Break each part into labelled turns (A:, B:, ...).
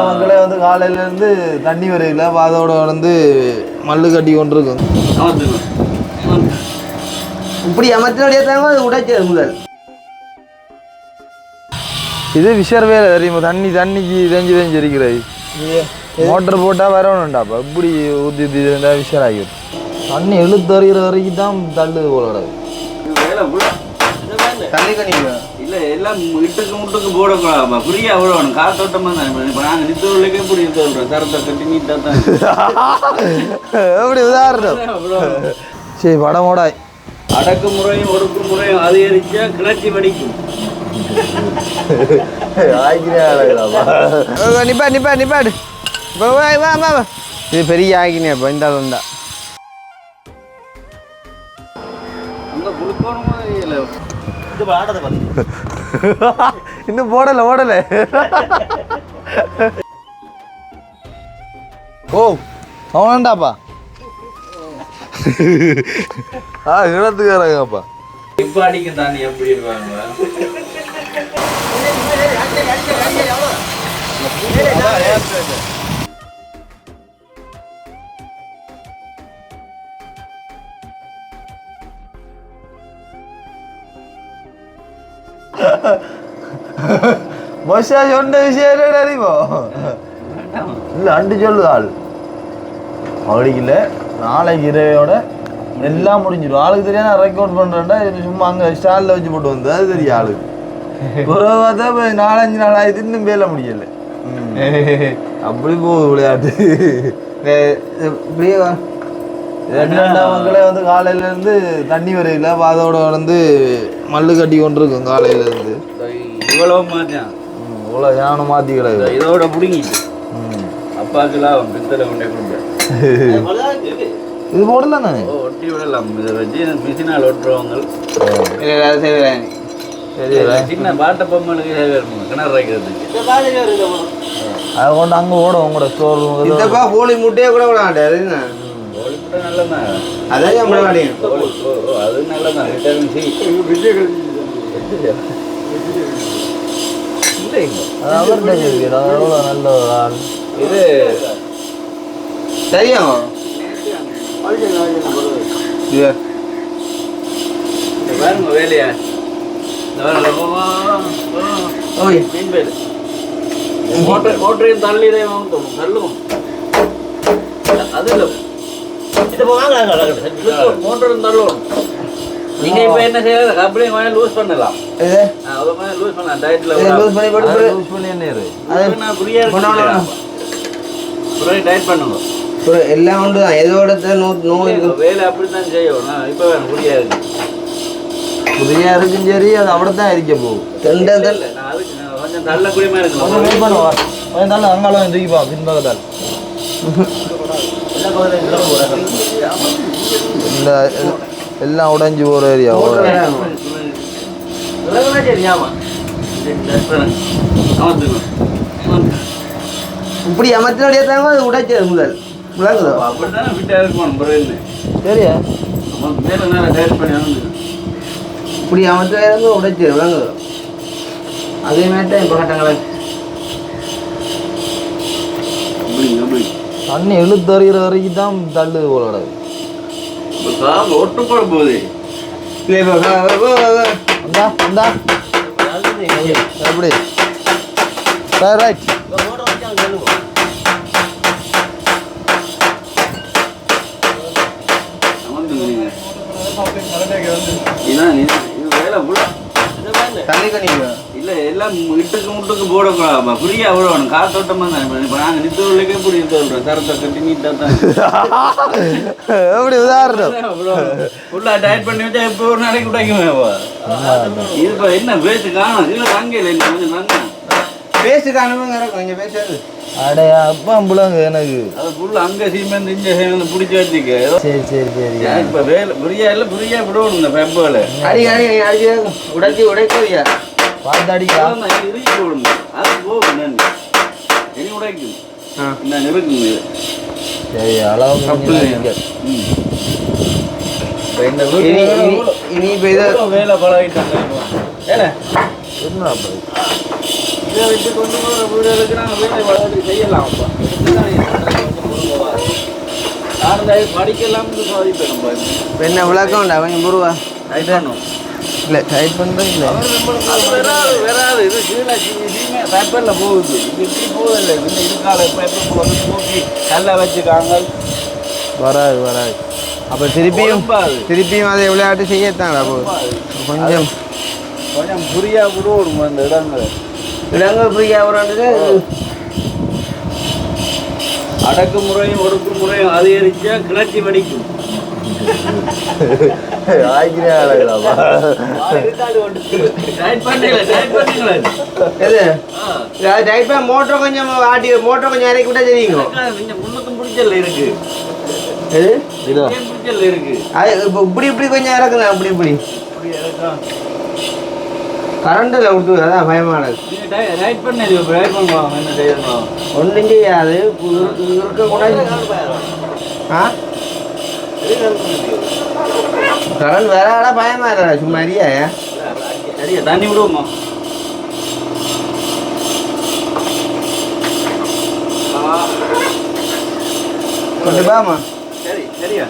A: மக்களே வந்து காலையில இருந்து தண்ணி வரையில அதோட வந்து மல்லு கட்டி கொண்டிருக்கும்.
B: இப்படி அமர்த்தினுடைய அது உடைச்சது முதல்.
A: இது விஷர் வேலை தெரியுமா? தண்ணிக்கு தெரிஞ்சு இருக்கிறது. மோட்டர் போட்டால் வரணும்டாப்பா. இப்படி ஊற்றி இருந்தால் விஷர் ஆகிடும். தண்ணி இழுத்து அறிகிற வரைக்கும் தான் தள்ளுது போல.
B: தண்ணி கணிக்க
C: இல்லை எல்லாம் இட்டுக்கு முட்டுக்கு போடக்கூடாதுப்பா. ஃப்ரீயாக விடணும். காத்தோட்டமாக தான். இப்போ நாங்கள் நித்தவர்களுக்கே இப்படி சொல்கிறோம். தரத்தை கட்டி நீட்டாக தான்
A: எப்படி உதாரணம். சரி வடமோடாய்
C: அடக்குமுறையும் ஒடுக்குமுறையும் அதிகரிச்சா கிளர்ச்சி வெடிக்கும்.
B: நிப்பாடு இது பெரிய ஆகினே இப்போ இந்த வந்தா
A: இன்னும் போடலை ஓ அவனாண்டாப்பா. இழத்துக்காரங்கப்பா.
C: இப்ப அடிக்கும் தானே எப்படி இருப்பாங்க.
A: மொஷா சொன்ன விஷயம் என்ன அறிவோ இல்லை அண்டு சொல்லுது ஆள் அவளுக்கு நாளைக்கு இரவையோட எல்லாம் முடிஞ்சிடும். ஆளுக்கு தெரியாது ரெக்கார்ட் பண்ணுறேன்டா சும்மா அங்கே ஸ்டாலில் வச்சு போட்டு வந்து அது தெரியும் ஆளுக்கு. குறைவாக பார்த்தா இப்போ 4-5 நாள் ஆயிடுச்சு இன்னும் வேலை முடியலை. அப்படி போகுது விளையாட்டு. மக்களே வந்து காலையில இருந்து தண்ணி வரையில அதோட வந்து மல்லு கட்டி கொண்டிருக்கும். காலையில இருந்து
C: இவ்வளவு மாத்தியான்
A: இவ்வளோ யானை மாற்றி கிடையாது.
C: இதோட பிடிங்கிட்டு அப்பாக்கெல்லாம் பித்தளை கொண்டே கொடுப்பேன்.
A: இது போடலாம் தானே
C: ஒட்டி விடலாம். இதை வச்சு மிஷினால் ஒட்டுறவங்க சின்ன பாட்ட பொம்மலுக்கு கிணறு வைக்கிறதுக்கு
A: அதை கொண்டு அங்கே ஓடும் உங்களோட ஸ்டோர்
B: ரூம். கோழி முட்டையே கூட விட மாட்டாரு.
C: கோழி முட்டை நல்லதான்.
B: அதான்
C: அது நல்லதான். விட்டமின் சி
A: எவ்வளோ நல்ல ஒரு ஆள்.
C: இது
B: தெரியும்.
C: பாருங்க வேலையா மீன் பேரு மோட்டரையும் தள்ளிதே வாங்கும் தள்ளுவோம். அது இல்லை மோட்டரும் தள்ளுவோம். நீங்க இப்ப என்ன செய்யறது? அப்படியே கொஞ்சம் லூஸ் பண்ணலாம். லூஸ் பண்ணலாம். டயட்ல டயட் பண்ணுங்க.
B: எல்லாம் உண்டு தான். எதோட நோய்
C: வேலை அப்படித்தான் செய்யணும். இப்ப புரியா இருக்கு
A: புதியா இருக்கும். சரி அது அப்படித்தான் இருக்க போகும்.
C: கொஞ்சம் தள்ளக்கூடிய மாதிரி
A: இருக்கு. தள்ள அங்காலும் தூக்கிப்பா பின்பக்கத்தால் இந்த எல்லாம் உடைஞ்சு போகிற ஏரியா.
B: இப்படி அமர்த்தினுடைய அது உடைச்சது முதல் விளங்குதோ.
C: அப்படித்தானே ஃபிட்டாக இருக்கணும்.
A: சரியா
C: மேலே நேரம் டயட் பண்ணி
B: இப்படி அமர்த்தி உடைச்சது விளங்குதோ. அதே மாதிரி தான் இப்போ கட்டங்களை
A: தண்ணி இழுத்து அறிகிற வரைக்கும் தான் தள்ளுது போல.
C: ஒட்டு போட போகுது.
A: எப்படி ரைட்
B: தண்ணி கணிக்க
C: இல்லை எல்லாம் இட்டுக்கு முட்டுக்கு போடக்கூடாதுப்பா. ஃப்ரீயாக விடணும். காத்தோட்டமாக தான். இப்போ நாங்கள் நித்தவர்களுக்கே இப்படி சொல்கிறோம். தரத்தை கட்டி நீட்டாக தான்.
A: எப்படி உதாரணம்
C: ஃபுல்லாக டயட் பண்ணி வச்சா இப்போ ஒரு நாளைக்கு உடைக்குமேவா. இது இப்போ என்ன பேசு காணும். இல்லை அங்கே இல்லை கொஞ்சம் நாங்க
B: பேசு காணுங்க கொஞ்சம் பேசாது.
A: அடையா அப்பா புலங்க எனக்கு
C: அது ஃபுல்லாக அங்கே சீமெண்ட் இன்ஜெக்ஷன் பிடிச்சி வச்சுக்க.
A: சரி சரி சரி
C: இப்போ வேலை ஃப்ரீயாக இல்லை ஃப்ரீயாக விடணும். இந்த பெப்போல
B: அடி அடி அடி உடைச்சி உடைக்கலையா
A: பார்த்து அடிக்கலாம்.
C: இறுக்கி போடணும். அது போகும் நான் இனி உடைக்கும். நான் இருக்குங்க.
A: சரி அளவு
C: இந்த
B: இனி இப்போ இது
C: வேலை பழகிட்டாங்க ஏன்னா
A: என்ன அப்ப
C: இதை வச்சு கொண்டு போகிற வீடுகளுக்கு நாங்கள் வேலை பழகி செய்யலாம் அப்போ யாரும் படிக்கலாம்னு சாதிப்பேன் நம்ம
B: இப்போ என்ன விளக்கம் உண்டா கொஞ்சம் புருவா
C: ரைட்டானும்
B: இல்லை டைட் பண்ணுறது இல்லை
C: வராது இது கீழே பேப்பரில் போகுது இது இப்படி போகுதில்லை இன்னும் இதுக்கால பேப்பர் போட்டு தூக்கி நல்லா வச்சுக்காங்க
B: வராது அப்போ திருப்பியும் அதை விளையாட்டு செய்யத்தாங்களா அப்போ கொஞ்சம்
C: கொஞ்சம் புரியா விடுவோம் அந்த
B: இடங்கள் புரியா விடுறது
C: அடக்குமுறையும் ஒடுக்குமுறையும் அதிகரிச்சா கிளர்ச்சி வெடிக்கும்
B: மோட்டர் கொஞ்சம் இறக்கி விட்டா தெரியுங்க
C: முன்னுக்கும் பிடிச்சல் இருக்கு பிடிச்சல் இருக்கு
B: அது இப்படி கொஞ்சம் இறக்குங்க இப்படி கரண்டில் விட்டு அதான் பயமானது ஒன்றும் செய்யாது இருக்கக்கூடாது கரண்ட் வேற இடம் பயமா இல்லை சும்மா அறியா
C: சரியா தண்ணி விடுவோமா
B: கொண்டு பாமா
C: சரி சரியா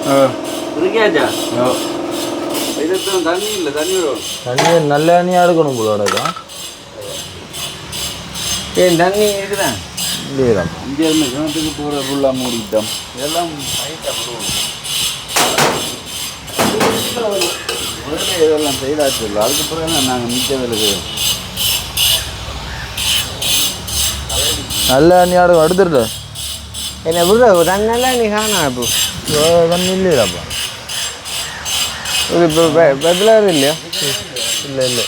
B: ஓ
C: இருக்கியாச்சா இதுதான் தண்ணி இல்லை தண்ணி விடுவோம்
A: தண்ணி நல்ல எண்ணெயாக இருக்கணும் போலோடக்கா
B: ஏன் தண்ணி இருக்குதான்
A: இல்லையா
C: இங்கே இருந்து கிணத்துக்கு போகிற ஃபுல்லாக மூடிட்டோம் இதெல்லாம் டைட்டாக விடுவோம் முதல்ல இதெல்லாம் செய்தாச்சு இல்லை அதுக்கு பிறகு நாங்கள் மிச்ச வேலை செய்வோம்
A: நல்ல எண்ணெயாக அடுத்துருட்டு
B: என்ன விடுற தண்ணெல்லாம் நீ காணா இப்போ
A: தண்ணி இல்லையாப்பா
B: இது இப்போ பெப்பிலாரு இல்லையா
A: இல்லை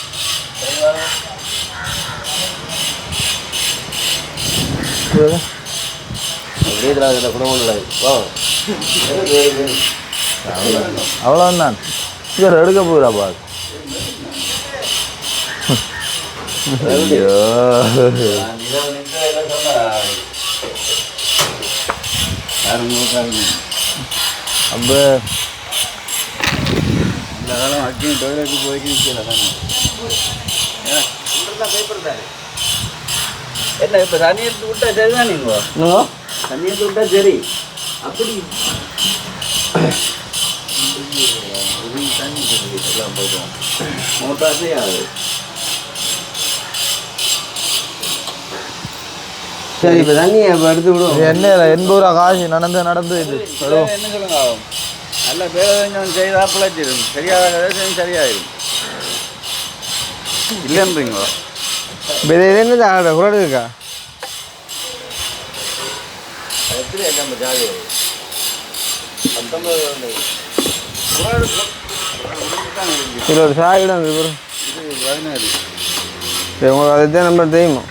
A: அவ்வளோதான் இவர் எடுக்க போகிறாப்பா அப்போ
C: இந்த காலம் அக்கி டொய்லெட்டுக்கு போய்க்கு நிற்கல தானே என்ன இப்போ தண்ணி எடுத்து விட்டா சரிதான் நீங்கள் தண்ணி எடுத்து விட்டா சரி அப்படி தண்ணி எல்லாம் போய்டும் மோட்டார் செய்யாது
B: சரி இப்போ தண்ணி இப்போ எடுத்து விடுவோம்
A: என்ன 80 ரூபா காசு நடந்து இது
C: என்ன சொல்லுங்க ஆகும் நல்ல பேரஞ்சம் செய்தால் பிழைச்சிடும் சரியாக சரியாயிடும் இல்லைன்றீங்களோ
B: இப்போ இது என்னது ஆட குரடு இருக்கா இது ஒரு சாயிடம் இது ஒரு
C: இது 16
B: உங்களுக்கு அதுதான் நம்பர் தெரியுமா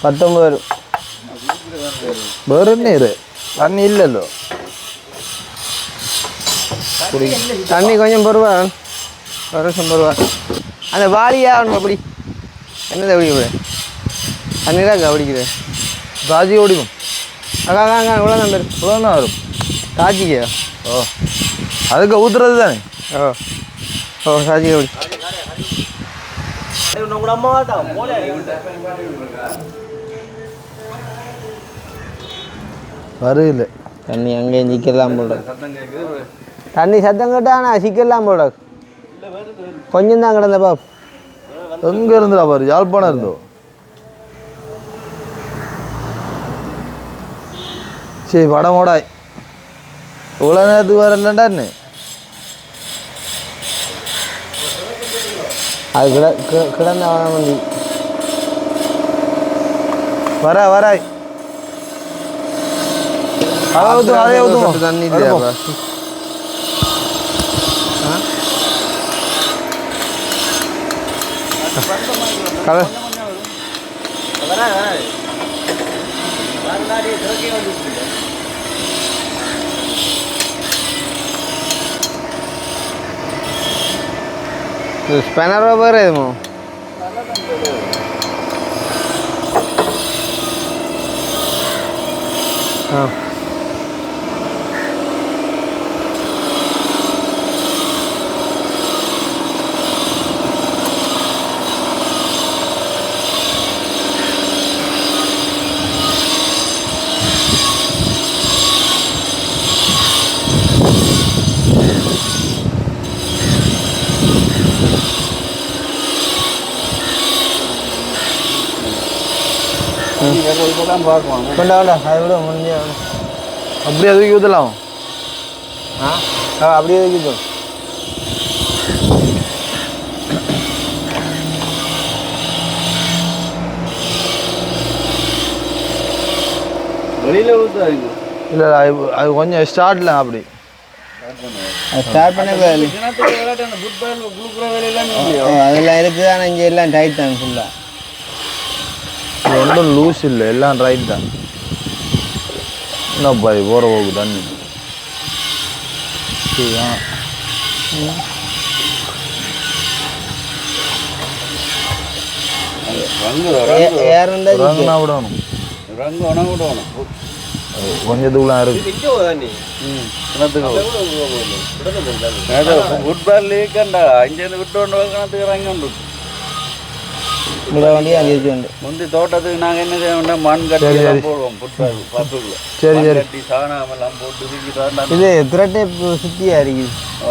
B: 19
A: வேறு நீர் தண்ணி இல்லைல்லோ
B: தண்ணி கொஞ்சம் பொறுவா வருஷம் பொறுவா அந்த வாளியா ஒன்று அப்படி என்னது பிடிக்க தண்ணி தான் பிடிக்குது
A: காஜி ஓடிக்கும்
B: அக்கா இவ்வளோ நம்பர்
A: இவ்வளோ தான் வரும்
B: காய்ச்சிக்கா
A: ஓ அதுக்கு ஊற்றுறது தானே
B: ஓ சாஜிக்கா அப்படி
A: வருது
B: தண்ணி அங்கேயும் சிக்கலாம் போட
C: சத்தம் கேட்குது
B: தண்ணி சத்தம் கேட்டானா சிக்கலாம் போட கொஞ்சம் தான் கிடந்த பாப்
A: எங்கே இருந்துடா பாரு யாழ்ப்பாணம் இருந்தோ சரி படமோடாய் இவ்வளோ நேரத்துக்கு வரலண்டான்னு
B: அது கிடந்த வண்டி
A: வராய் அதே ஊற்றுவோம்
B: தண்ணி இல்லையா கலர் ஸ்பேனர் வேறு எதுமோ ஆ
C: இதெல்லாம் பார்க்கலாம்.
B: கொண்டா கொண்டா அதை விட முடிஞ்ச
A: அப்படியே அதுக்கு ஊற்றலாம்.
B: அப்படியே வைக்கட்டும்.
C: வெளியில் ஊற்றாங்க.
A: இல்லை அது கொஞ்சம் ஸ்டார்ட்ல அப்படி
B: ஸ்டார்ட் பண்ண
C: கிணத்துக்கு விளையாட்டு அந்த ஃபுட்பால் குளுக்குற வேலையெல்லாம் இல்லையோ?
B: அதெல்லாம் இருக்குது. ஆனால் இங்கே எல்லாம் டைட் தான் ஃபுல்லாக.
A: ஒன்றும் லூஸ் இல்லை, எல்லாம் ரைட் தான். என்னப்பா இது போகிற போகுது தண்ணி.
B: ஏறுண்டா
A: விடணும்,
C: ரங்கு உணவு விடணும்.
A: கொஞ்சத்துக்குலாம் இருக்கு.
C: ஃபுட்பால் லீக்கண்டா இங்கேருந்து விட்டு கொண்டு கிணத்துக்கு இறங்கி
B: வண்டி அங்கே இருக்கு.
C: முந்தி தோட்டத்துக்கு நாங்கள் என்ன செய்ய மண் கட்டி போடுவோம். ஃபுட்பால் பப்புக்குள்ள
A: சரி சரி
C: கட்டி சாணமெல்லாம் போட்டு வீக்கிட்டு
B: இது திரட்டே சுற்றியாக இருக்குது.
C: ஓ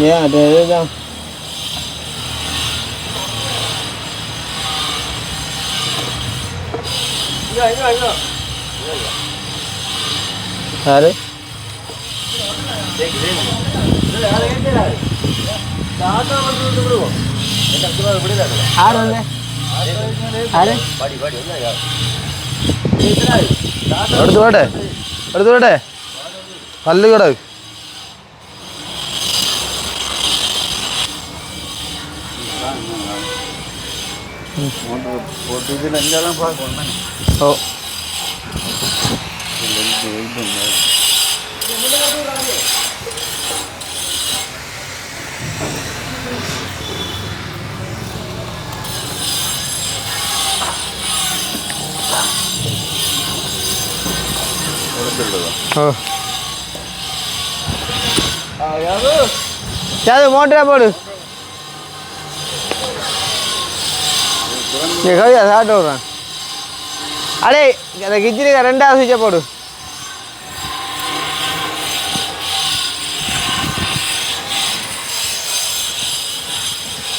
B: ஏன் அது இதுதான் யாரு யார் வந்து யாரு
A: எடுத்து வாடே, எடுத்து வாடே, பல்லு கிடக்கு.
C: போட்டு இதில் எங்கெல்லாம் பார்க்கணும்.
A: ஓ
B: ஓ யாரு மோட்டரா போடு. நீ கவியா சாப்பிட்டு விட்றேன். அடே அந்த கிச்சனுக்கு 2வது சுவிட்சை போடு.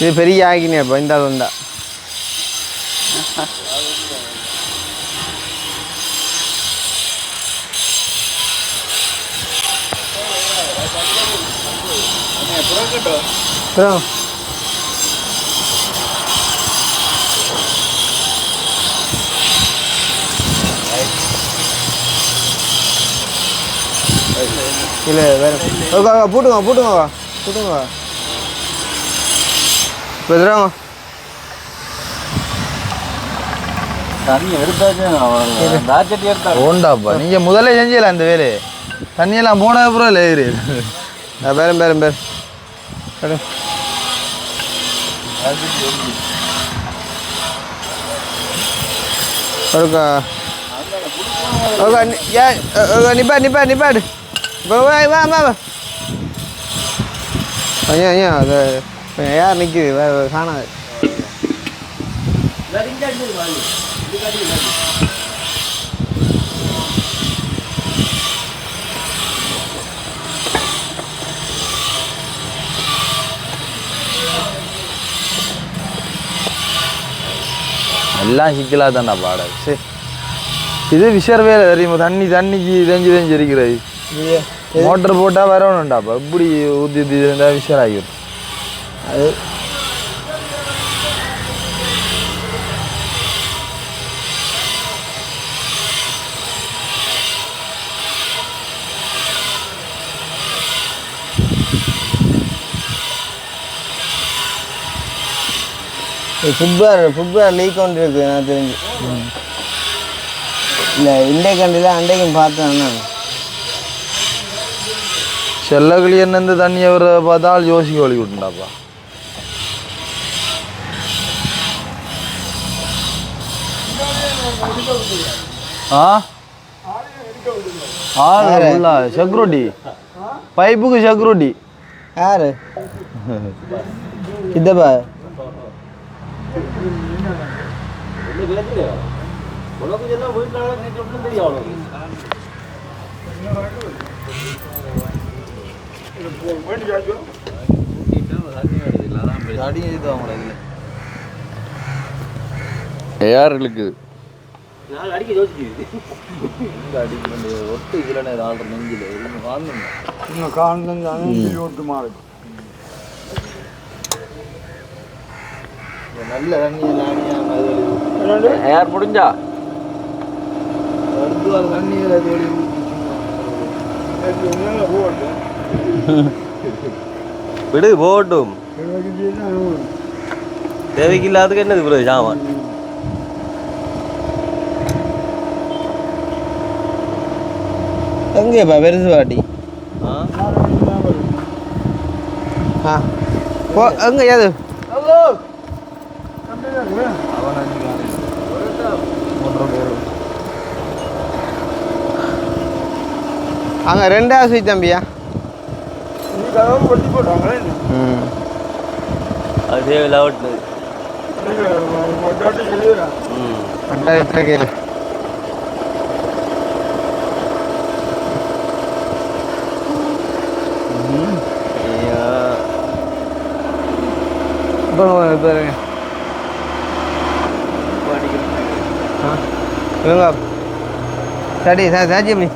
B: இது பெரிய ஆகினே இப்போ இந்த உண்டா. அப்புறம் இல்லை வேறு போட்டுங்க போட்டுங்க போட்டுங்க இப்போ எதுறாங்க
C: தண்ணி எடுத்தாச்சும் தாச்சட்டி எடுத்தா
A: ஓண்டாப்பா. நீங்கள் முதல்ல செஞ்சல அந்த வேலையை, தண்ணியெல்லாம் போன அப்புறம் இல்லை ஏறு.
B: பேரும் பேரும் பேர் ஒருக்கா நிப்பாடு நிப்பாடு நிப்பாடு. வா வா வா. ஐயா ஐயா அது யார் நிற்குது வேறு காணாது.
A: எல்லாம் சிக்கலாக தான்டா பாட. சரி இது விஷர் வேலை தெரியுமா? தண்ணிக்கு தெஞ்சு இருக்கிறது. மோட்டர் போட்டால் வரணும்டாப்பா. எப்படி ஊற்றி இருந்தால் விஷர் ஆகிடும்.
B: அது ஃபுட்பால் லீக் ஒன்று இருக்குது நான் தெரிஞ்சு. இல்லை இண்டே கண்டியில் அண்டைக்கும் பார்த்தேன்.
A: செல்லக்கிளி என்ன இந்த தண்ணியை வர பார்த்தால் யோசிக்க வழி விட்டுண்டாப்பா. செக்யூரிட்டி பைப்புக்கு செக்யூரிட்டி
B: யாரு இதப்பா
C: யார் இருக்குது
A: நல்ல தண்ணி
C: யார் முடிஞ்சா விடு போட்டும் தேவைக்கு இல்லாததுக்கு என்னது ப்ரோ சாமான்
B: எங்கேப்பா பெருசு பாட்டி போ எங்க ஏது அங்க ரெண்டாவது சுவிட்ச் தம்பியா
C: அதே விளையாட்டு
B: கேளு பாருங்க சரி சாட்சி எப்படி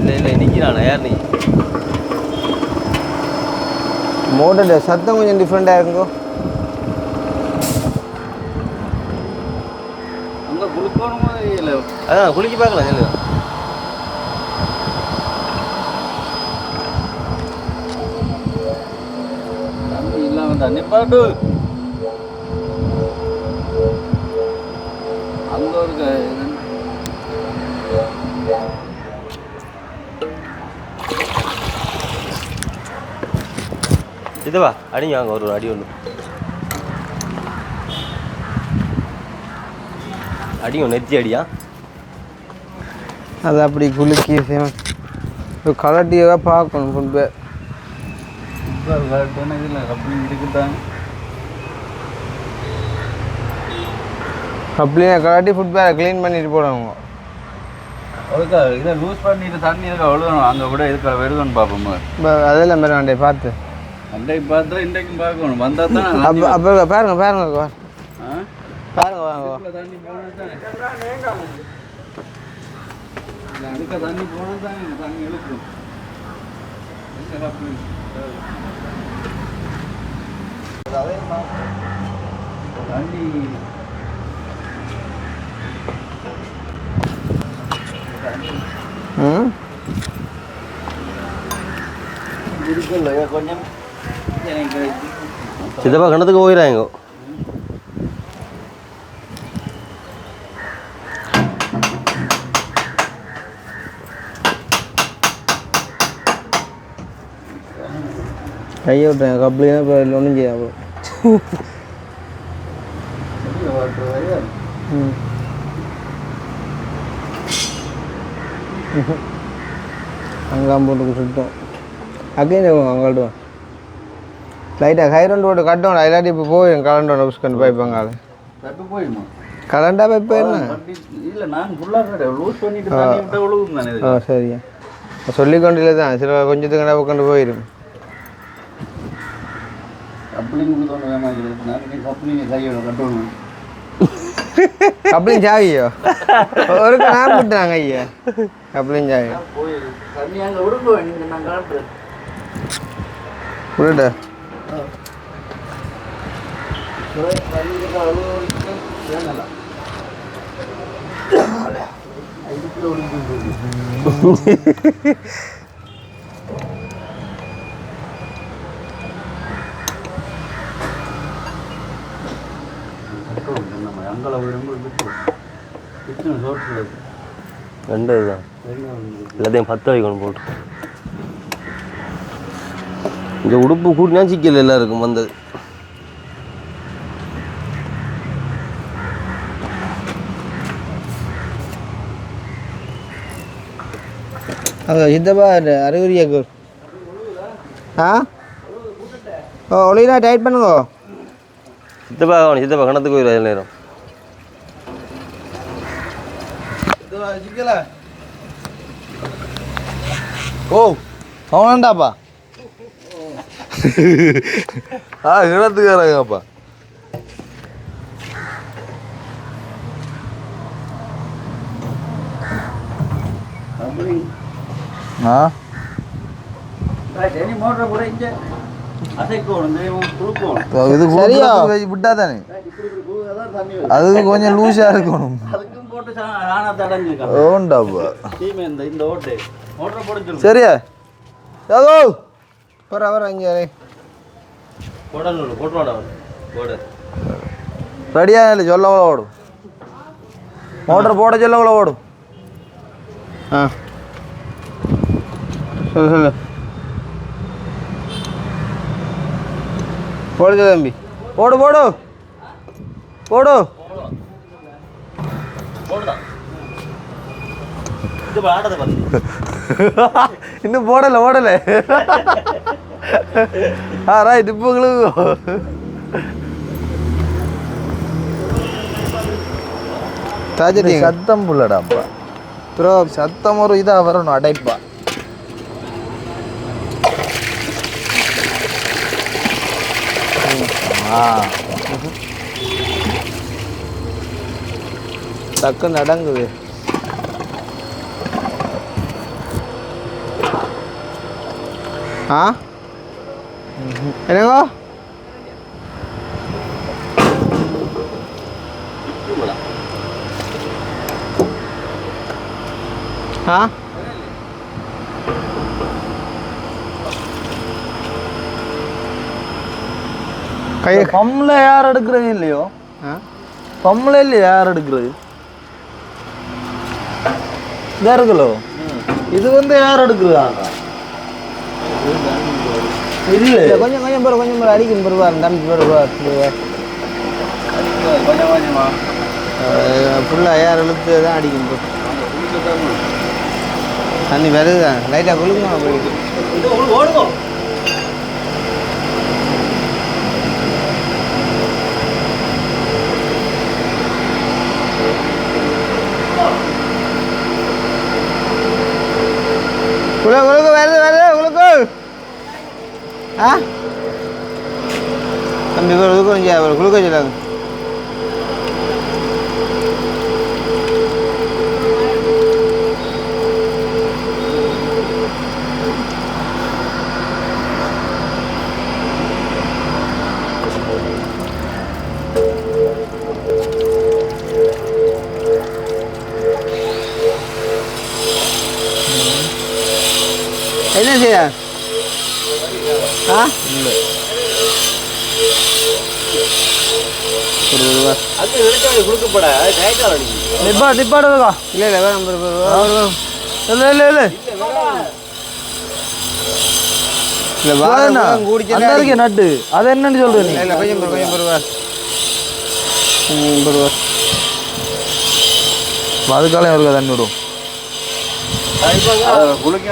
C: இல்லை நிற்கிறானா யார் நீ
B: மோட்டோட சத்தம் கொஞ்சம் டிஃப்ரெண்ட்டாக இருக்குங்கோ
C: அங்கே குளிக்கணும் இல்லை அதான் குளிக்க பார்க்கலாம் சொல்லு தண்ணி இல்லாமல் தண்ணி பாட்டு அங்கே ஒரு இதுவா அடிங்க அங்கே ஒரு அடி ஒன்று அடிங்க நெத்தி அடியா
B: அது அப்படி குலுக்கி இப்போ கலட்டியாக பார்க்கணும் ஃபுட்பே
C: இதில் அப்படி இருக்குதான்
B: அப்படியே கலட்டி ஃபுட்பேரை க்ளீன் பண்ணிட்டு போடுவாங்க
C: அதுக்கா இதை லூஸ் பண்ணிட்டு தண்ணி இருக்கா அவ்வளோதான் அங்கே கூட இருக்கிற வருதுன்னு பார்ப்போம்
B: இப்போ அதெல்லாம் மாதிரி வேண்டே பார்த்து
C: அன்றைக்கு பார்த்தா இன்றைக்கும் பார்க்கணும் வந்தால் தான்
B: அப்போ பாருங்க பாருங்க பாருங்க வாங்க
C: தண்ணி போனால் தானே அதுக்கு தண்ணி போனால் தானே தண்ணி இழுக்கும் தண்ணி கொஞ்சம் சித்தப்பா கிணத்துக்கு போயிடாங்க
B: கையை விட்டேன் கப்ளினா இப்போ ஒன்றும் செய்யாது அங்காம் போட்டு சுத்தம் அகைன் அங்காட்டுவோம் லைட்டாக ஹைரண்ட் போட்டு கட்டணும் இல்லாட்டி இப்போ போயிடும் கலண்டோட புஷ்கண்டு பைப்பாங்க
C: போயிடுமா
B: கலண்டா பைப்பு என்ன
C: இல்லை நான் ஃபுல்லாக லூஸ் பண்ணிட்டு தண்ணி விட்டு ஒழுகும் தானே
B: ஓ சரியா சொல்லிக்கொண்டு இல்லை தான் சில கொஞ்சத்துக்கு கடை உட்காந்து போயிடும்
C: கப்ளிங் கப்ளிங் கையோட கட்டணும்
B: கப்ளிங் சாவியோ ஒரு நான் விட்டுறாங்க ஐயா கப்ளிங் சாவி
C: தண்ணி அங்கே விடுங்க நீங்கள் நான் காட்டுறேன்
B: விடுடா
C: நம்ம அங்கே விடும்போது கிச்சன் சோர்ஸ்
D: ரெண்டு இதுதான் எல்லாத்தையும் 10 வைக்கணும் போட்டு. இந்த உடுப்பு கூட்டினா சிக்கல் எல்லாம் இருக்கும் வந்தது.
B: அது சித்தப்பா அறிகுறியாக்கு ஆ ஓ ஒளினா டைட் பண்ணுங்க.
D: சித்தப்பா கணத்துக்கு போயிடும் நேரம்.
A: ஓ அவன்டாப்பா கிணத்துக்காரங்கப்பா.
C: மோட்டரை கூட இங்கே அசைக்கணும்
A: இது விட்டாதானே அதுக்கு கொஞ்சம் லூஸா இருக்கணும்.
C: அதுக்கும் போட்டு ஆனா தடஞ்சு
A: ஓண்டாப்பா
C: இந்த ஓட்டு மோட்டரை போட
A: சரியா யாதோ
B: வர இங்கே
C: போடணும் போட்டுவாடா போடு
A: ரெடியா இல்லை சொல்ல ஓடும் மோட்டர் போட சொல்ல ஓடும்.
B: ஆ சொல்லு போடுது தம்பி
A: போடு போடு போடு இன்னும் போடலை ரைட் இப்போ சத்தம் புள்ளடாப்பா ப்ரோ சத்தம் ஒரு இதாக வரணும் அடைப்பா.
B: டக்குன்னு அடங்குது. ஆ என்னங்கோ ஆ
A: கை பம்ல யார் எடுக்கிறது இல்லையோ பம்ல இல்லையா யார் எடுக்கிறது இதா இருக்குல்லோ இது வந்து யார் எடுக்கிறதா இல்லை
B: கொஞ்சம் கொஞ்சம் அடிக்கும் பெறுவார் தம்பி பெறுவார் ஃபுல்லாக ஏர் இழுத்து தான் அடிக்கும் தண்ணி வருதுதான் லைட்டாக குளிக்கணும் அப்படி குளுக்கு வருது குளுக்கு ஆ தம்பி குளுக்கு குளுக்க சொல்லாங்க. என்ன செய்ய ஆ இல்லை
A: நிப்பாடுதுக்கா
B: இல்லை இல்லை வேணும்
A: இல்லை இல்லை இல்லை
B: இல்லை வாங்க கூடிச்சு
A: நட்டு அது என்னன்னு சொல்றேன் நீ
B: இல்லை கொஞ்சம் பெறுவார் பெறுவார்
A: அதுக்காலையும் அவருக்கு தண்ணி விடும்
C: குளிக்க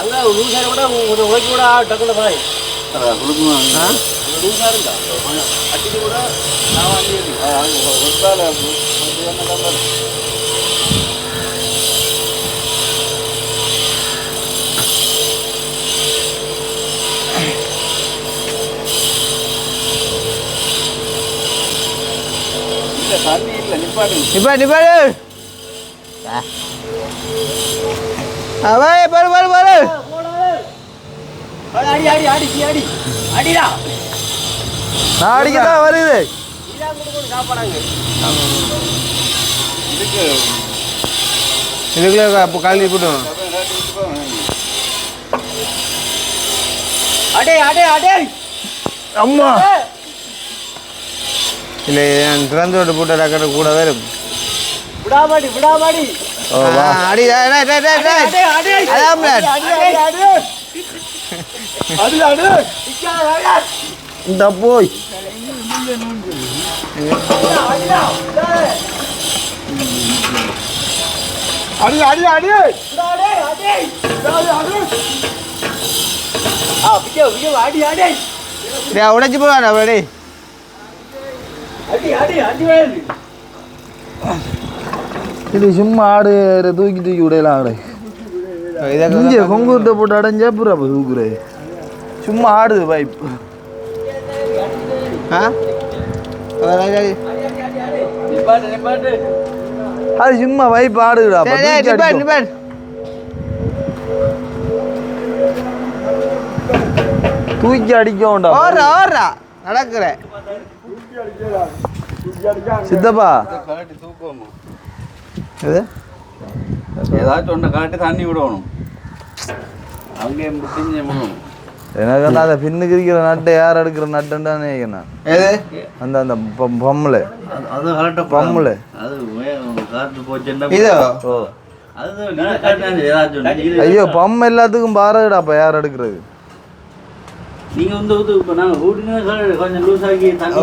C: அங்கே லூசாரி கூட உழைக்க கூட டக்குல பாய் குளிக்கணும் லூசா இருந்தா அட்டிக்கு கூட நான் வாங்கி இல்லை தண்ணி இல்லை
B: நிப்பாடு பாரு
C: அடிடா
A: நான் அடிக்கதான் வருது
B: இதுக்குள்ள அப்போ கழுவி போட்டோம்.
C: அடே
A: அம்மா
B: இல்லை திறந்து விட்டு போட்டு டக்கரை கூட வரும்
C: விடாமடி விடாமடி
A: ஓ வா
B: அடி அதான் பிளாட்
A: இந்த போய்
C: அடி அடி அடி அடி அடி
B: உடைச்சு போவாடா அப்படி
C: அடி அடி அடி
A: இது சும்மா ஆடு தூக்கி தூக்கி விடையலாம் ஆடு
B: இதை
A: இங்கே கொங்குட்ட போட்டு அடைஞ்சா பூரா தூக்குறே சும்மா ஆடுது பைப்
B: ஆ
C: நிப்பாட்டு நிப்பாட்டு
A: அது சும்மா பைப் ஆடுதுடா
B: நிப்பாட்
A: தூக்கி அடிக்கோண்டா
B: ஓடுறா நடக்கிற
A: சித்தப்பா
C: கலட்டி தூக்குவோமா
A: இது
C: ஏதாச்சும் ஒன்றை கலட்டி தண்ணி விடணும் அங்கே முடிஞ்சு பண்ணணும்
A: எனக்கு வந்து அந்த பின்னுக்கு இருக்கிற நட்டை யார் எடுக்கிற நட்டுன்னு நான்
B: எது
A: அந்த அந்த பொம்மலை
C: அது கரெக்டாக
A: பொம்மலை
C: அது காட்டு போச்சுன்னா
B: இதோ
A: ஓ
C: அது நீங்கள் காட்டினா ஏதாச்சும்
A: ஐயோ பொம்மை எல்லாத்துக்கும் பாருடாப்பா யார் எடுக்கிறது
C: நீங்கள் வந்து இப்போ நாங்கள் வீட்டுங்க கொஞ்சம் லூஸ் ஆக்கி தண்ணி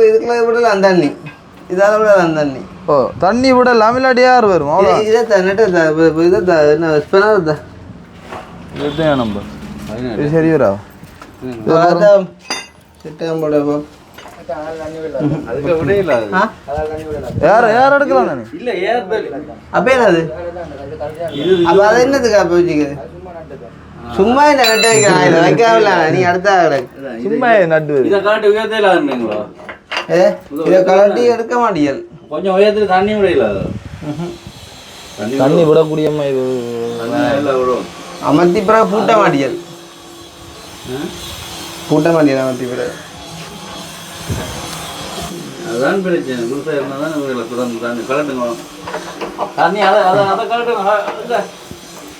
B: இதுக்குள்ள விடல அந்த தண்ணி இதால விடல அந்த தண்ணி
A: ஓ தண்ணி விட லமிலாடி யார் வரும் அவ்வளோ
B: இதை ஸ்பெனர்
A: இதுதான் நம்ப இது சரி வரா
C: அதுக்கு விட இல்லை
A: யார் எடுக்கலாம் நான்
C: இல்லை ஏறுதல்
B: அப்ப என்னது
C: இது
B: அப்ப அது என்னதுக்கு அப்ப வச்சுக்குது சும்மா இந்த நட்டு வைக்கிறான் இதை வைக்காமல நீ அடுத்த
A: சும்மா நட்டு
C: இதை காட்டி உயர்த்தையில் இருந்தீங்களோ
B: இதை கலட்டி எடுக்க மாட்டீங்க
C: கொஞ்சம் உயரத்தில் தண்ணி விடையில அது
A: தண்ணி விடக்கூடியம்மா இது
C: இல்லை விடும்
B: அமர்த்தி பிறகு பூட்ட மாட்டீங்க பூட்ட மாட்டீங்க அமர்த்தி பிறகு
C: அதுதான் பிரச்சனை லூஸாக இருந்தால் தான் உங்களுக்கு தண்ணி கலட்டுங்க தண்ணி அதை அதை அதை கலட்டுங்க இல்லை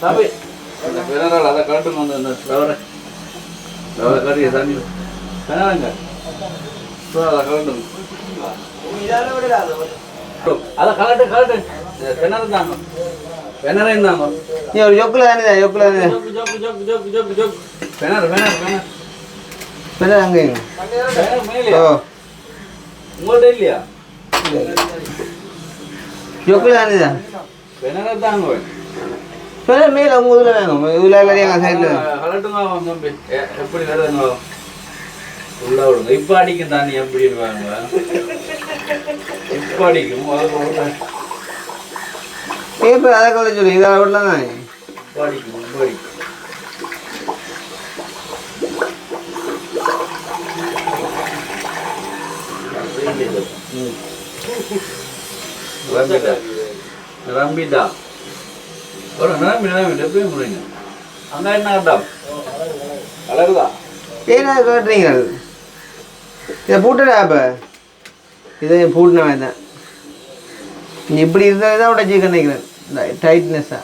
C: தம்பி அந்த பிறரால் அதை கலட்டுங்க வந்து அந்த ரவரை கறிய தண்ணி பிறங்க அதை கலட்டுங்க அதை கலட்டு கலட்டு கிணறு தாங்க கிணறு இருந்தாங்க
B: நீ ஒரு ஜொக்கில் தானே ஜொக்கில் தானே
C: joke joke joke joke joke joke கிணறு கிணறு கிணறு
B: பிறகு அங்கே
C: கிணறு மேலே
B: ஓ
C: உங்கள்கிட்ட இல்லையா
B: ஜொக்கில் தானே தான்
C: கிணறு தாங்க
B: பிறகு மேலே உங்கள் இதில் வேணும் இதில் இல்லாட்டி எங்கள் சைடில்
C: கலட்டுங்க தம்பி எப்படி கலட்டுங்க உள்ள விடுங்க இப்போ அடிக்கும் தண்ணி எப்படின்னு வாங்க இப்போ அடிக்கும்
B: இப்போ அதை கலந்து சொல்லி இதை விடலாம் தானே
C: இப்போ அடிக்கும் இப்போ அடிக்கும் ரம்பிட்டா ஒரு நிரம்பி நிரம்பி எப்பயும் முடியுங்க அங்கே என்ன கட்டம் கலருதா
B: ஏன்னா கட்டுறீங்க இதை பூட்டுடா இப்போ இதை பூட்டின வேண்டாம் நீ இப்படி இருந்தால் தான் உடச்சி நினைக்கிறேன் டைட்னஸ்ஸாக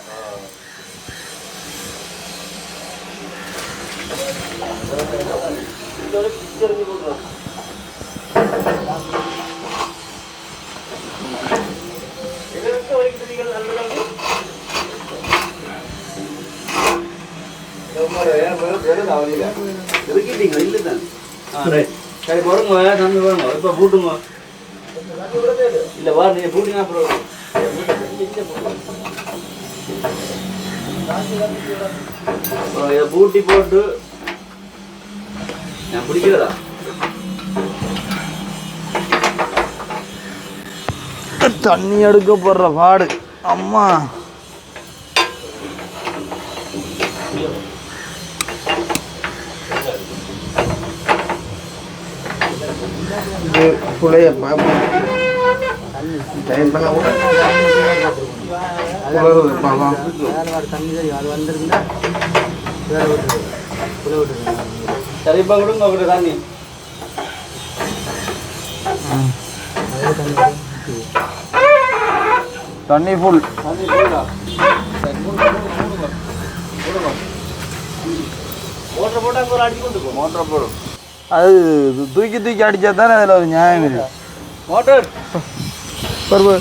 C: சரி போடுங்க தம்பி போடுங்க இப்போ பூட்டுங்க இல்லை வா நீங்கள் பூட்டிங்க அப்புறம் இதை பூட்டி போட்டு நான் பிடிக்கிறதா
A: தண்ணி எடுக்க போடுற பாடு அம்மா
B: புளைய
C: சரி இப்போ கொடுங்க அப்படி தண்ணி
A: தண்ணி ஃபுல்
C: தண்ணி போடா மோட்டர் போட்டால் ஒரு அடிச்சு கொண்டு போ
A: மோட்டரை போடும் அது தூக்கி தூக்கி அடிச்சா தானே அதில் ஒரு நியாயம் இருக்கு.
C: மோட்டர்
B: பொறுப்பு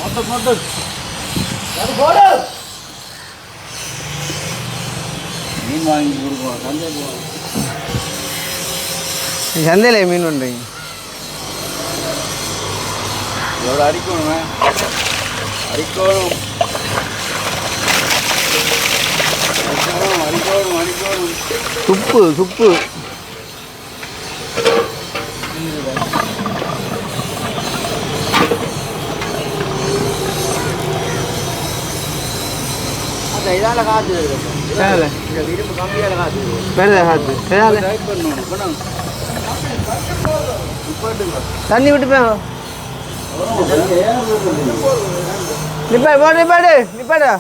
C: மோட்டர் மோட்டர் அது போடு. மீன் வாங்கி கொடுக்குவோம் சந்தை போவோம்.
B: சந்தையில் மீன் பண்ணுறீங்க
C: எவ்வளோ அடிக்கணும் அடிக்கணும் அடிக்கணும் அடிக்கணும்.
B: துப்பு துப்பு
C: இதால காற்று
B: வேறு
C: இரும்பு கம்மியால காற்று
B: வேறு காற்று வேறு
C: டைப் பண்ணணும்.
B: தண்ணி விட்டு போய் நிப்பாடு போடு நிப்பாடு நிப்பாடு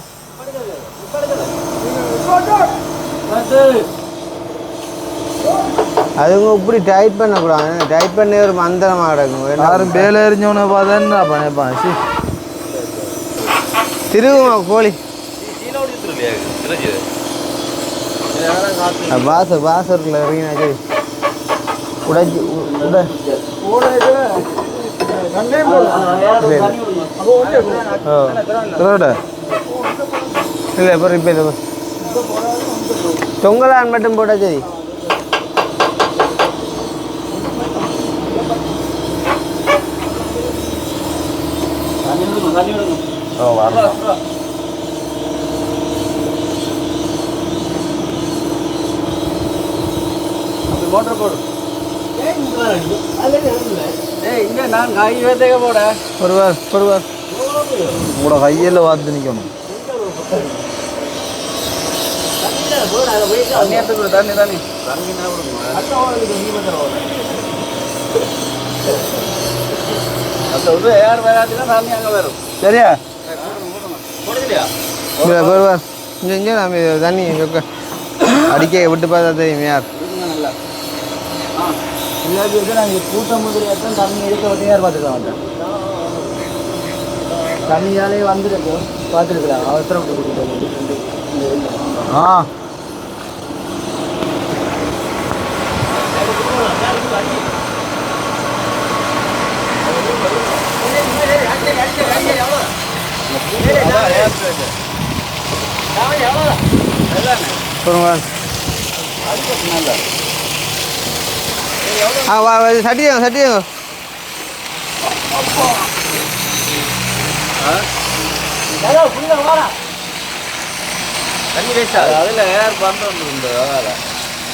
B: அதுங்க இப்படி டைட் பண்ணக்கூடாது. டைட் பண்ணி ஒரு மந்திரமாக கிடக்கும்.
A: யாரும் வேலை எறிஞ்சவனை பார்த்தா என்ன பண்ணேன் சி
B: திருவுமா கோழி பாசரில் இறங்கினா சரி உடைச்சி இல்லை இப்போ இப்போ தொங்கலான் மட்டும் போட்டால் சரி.
A: ஓ வரலாம்.
C: மோட்டர் போடு. இங்கே நான் காய் வேட்டைக்க போட
B: ஒருவர் ஒருவர்
A: உங்களோட கையில் பார்த்து நிற்கணும்.
C: தண்ணி எடுத்துக்கொடு. தண்ணி தண்ணி தண்ணி அந்த யார் வராதுன்னா தண்ணி அங்கே வரும்.
A: சரியா
C: போடுதில்லையா?
B: ஒருவர் இங்கே இங்கே நம்ம தண்ணி சொக்க அடிக்க விட்டு பார்த்தா தெரியும் யார்
C: நல்லா
A: இல்லாட்டி நாங்கள் கூட்டம் முதலியாக தண்ணி எடுக்க வந்து யார் பார்த்துக்கலாம் மாட்டேன். தண்ணியாலே வந்துருக்கோம் பார்த்துருக்கலாம் அவசரம். ஆ
B: ஒருவர் சட்டியாங்க சட்டியாங்க
C: தண்ணி வேஸ்ட் ஆகுது. அதில் ஏர் பந்து வந்து அதனால்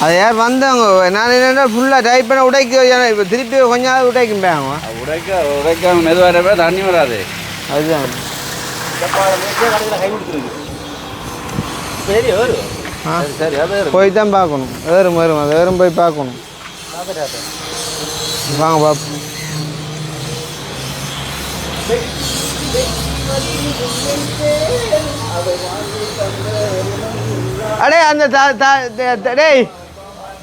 B: அது யார் வந்தாங்க. நான் என்னென்னா ஃபுல்லாக டைப் பண்ண உடைக்க இப்போ திருப்பி கொஞ்ச நாள் உடைக்கும் போயாங்க.
C: உடைக்காம மெதுவாக தண்ணி வராது.
B: அதுதான்
C: கை கொடுத்துருக்கு. சரி வரும்.
B: ஆ
C: சரி அது
B: போய் தான் பார்க்கணும். வேறும் வரும் அது வேறும் போய் பார்க்கணும். வாங்க பார்ப்போம். அடே அந்த டேய்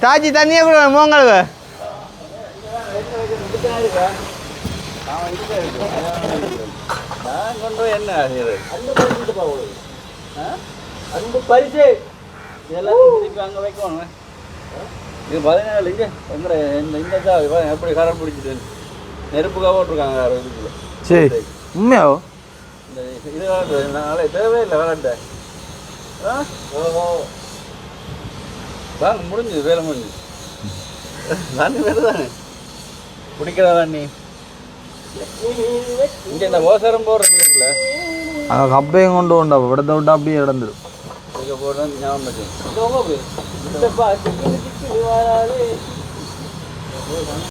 B: தாஜி தண்ணியே கூட மோங்களுக்கு
C: நான் கொண்டு போய் என்ன அன்பு பரிசு எல்லாத்தையும் திருப்பி அங்கே வைக்கணும். இது 17 இங்கே எங்கே இந்த எப்படி கரம் பிடிச்சிட்டு நெருப்புக்காக போட்டிருக்காங்க 60 கிலோ.
A: சரி உண்மையாவோ
C: இந்த இது நாளை தேவையில்லை விளாண்ட. வாங்க முடிஞ்சுது வேலை முடிஞ்சுது. தண்ணி வேறு தானே குடிக்கிற தண்ணி. இங்கே இந்த ஓசரம் போடுற இருக்குல்ல
A: அதை கப்பையும் கொண்டு உண்டா விடத்தை விட்டா அப்படியே இறந்துடும்.
C: இங்கே போடுறது ஞாபகம் வச்சு